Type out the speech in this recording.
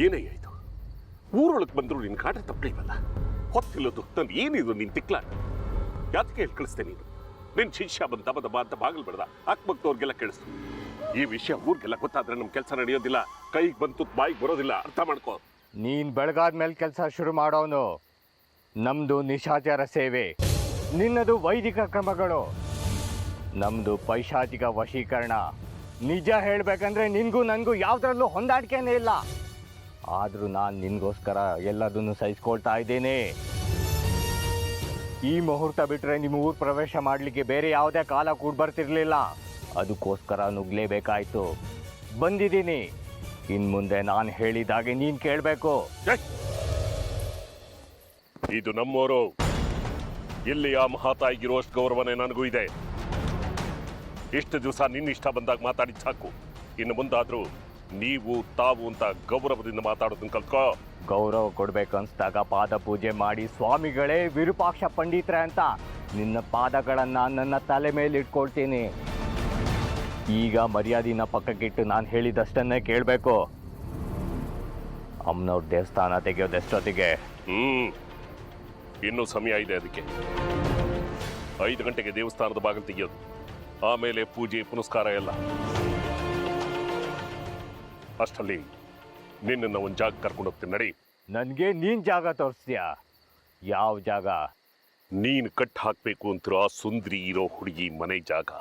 ಏನೇ ಆಯ್ತು ಊರೊಳಗೆ ಬಂದ್ರು ನಿನ್ ಕಾಟ ತಪ್ಪಲಿವಲ್ಲ ಹೊತ್ತಿಲ್ಲದು ನಾನು ಏನಿದು ನಿನ್ ತಿಕ್ಲಾಟ ಯಾತಕ್ಕೆ ಹೇಳಿ ಕಳಿಸ್ತೆ ನೀನು ನಿನ್ ಶಿಷ್ಯ ಬಂದ ದಬ ಅಂತ ಬಾಗಿಲು ಬಿಡ್ದ ಅಕ್ಕಪಕ್ಕದವ್ರಿಗೆಲ್ಲ ಕೇಳಿಸ್ತು ಈ ವಿಷಯ ಊರಿಗೆಲ್ಲ ಗೊತ್ತಾದ್ರೆ ನಮ್ ಕೆಲಸ ನಡೆಯೋದಿಲ್ಲ ಕೈಗೆ ಬಂತು ಬಾಯಿಗೆ ಬರೋದಿಲ್ಲ ಅರ್ಥ ಮಾಡ್ಕೋ ನೀನ್ ಬೆಳಗಾದ್ಮೇಲೆ ಕೆಲಸ ಶುರು ಮಾಡೋನು ನಮ್ದು ನಿಶಾಚರ ಸೇವೆ ನಿನ್ನದು ವೈದಿಕ ಕ್ರಮಗಳು ನಮ್ದು ಪೈಶಾಚಿಕ ವಶೀಕರಣ ನಿಜ ಹೇಳ್ಬೇಕಂದ್ರೆ ನಿನ್ಗೂ ನನಗೂ ಯಾವ್ದ್ರಲ್ಲೂ ಹೊಂದಾಣಿಕೆನೇ ಇಲ್ಲ ಆದ್ರೂ ನಾನು ನಿನ್ಗೋಸ್ಕರ ಎಲ್ಲದನ್ನು ಸಹಿಸ್ಕೊಳ್ತಾ ಇದ್ದೇನೆ ಈ ಮುಹೂರ್ತ ಬಿಟ್ರೆ ನಿಮ್ಮ ಊರು ಪ್ರವೇಶ ಮಾಡಲಿಕ್ಕೆ ಬೇರೆ ಯಾವುದೇ ಕಾಲ ಕೂಡ ಬರ್ತಿರ್ಲಿಲ್ಲ ಅದಕ್ಕೋಸ್ಕರ ನುಗ್ಲೇಬೇಕಾಯ್ತು ಬಂದಿದ್ದೀನಿ ಇನ್ ಮುಂದೆ ನಾನು ಹೇಳಿದಾಗೆ ನೀನ್ ಕೇಳಬೇಕು ಇದು ನಮ್ಮೋರು ಇಲ್ಲಿ ಆ ಮಹಾತಾಯಿಗಿರುವಷ್ಟು ಗೌರವನೇ ನನಗೂ ಇದೆ ಇಷ್ಟು ದಿವಸ ನಿನ್ನ ಇಷ್ಟ ಬಂದಾಗ ಮಾತಾಡಿದ್ ಸಾಕು ಇನ್ನು ಮುಂದಾದ್ರೂ ನೀವು ತಾವು ಅಂತ ಗೌರವದಿಂದ ಮಾತಾಡೋದನ್ನ ಕಲ್ತ್ಕೋ ಗೌರವ ಕೊಡ್ಬೇಕನ್ಸ್ದಾಗ ಪಾದ ಪೂಜೆ ಮಾಡಿ ಸ್ವಾಮಿಗಳೇ ವಿರೂಪಾಕ್ಷ ಪಂಡಿತ್ರೆ ಅಂತ ನಿನ್ನ ಪಾದಗಳನ್ನ ನನ್ನ ತಲೆ ಮೇಲೆ ಇಟ್ಕೊಳ್ತೀನಿ ಈಗ ಮರ್ಯಾದಿನ ಪಕ್ಕಕ್ಕಿಟ್ಟು ನಾನು ಹೇಳಿದಷ್ಟನ್ನೇ ಕೇಳಬೇಕು ಅಮ್ಮನವ್ರ ದೇವಸ್ಥಾನ ತೆಗೆಯೋದೆಷ್ಟೊತ್ತಿಗೆ ಇನ್ನೂ ಸಮಯ ಇದೆ ಅದಕ್ಕೆ 5 ಗಂಟೆಗೆ ದೇವಸ್ಥಾನದ ಬಾಗಿಲು ತೆಗೆಯೋದು ಆಮೇಲೆ ಪೂಜೆ ಪುನಸ್ಕಾರ ಎಲ್ಲ ಅಷ್ಟರಲ್ಲಿ ನಿನ್ನನ್ನು ಒಂದು ಜಾಗ ಕರ್ಕೊಂಡು ಹೋಗ್ತೀನಿ ನಡಿ ನನಗೆ ನೀನ್ ಜಾಗ ತೋರಿಸ್ತೀಯಾ ಯಾವ ಜಾಗ ನೀನು ಕಟ್ ಹಾಕ್ಬೇಕು ಅಂತಿರೋ ಆ ಸುಂದ್ರಿ ಇರೋ ಹುಡುಗಿ ಮನೆ ಜಾಗ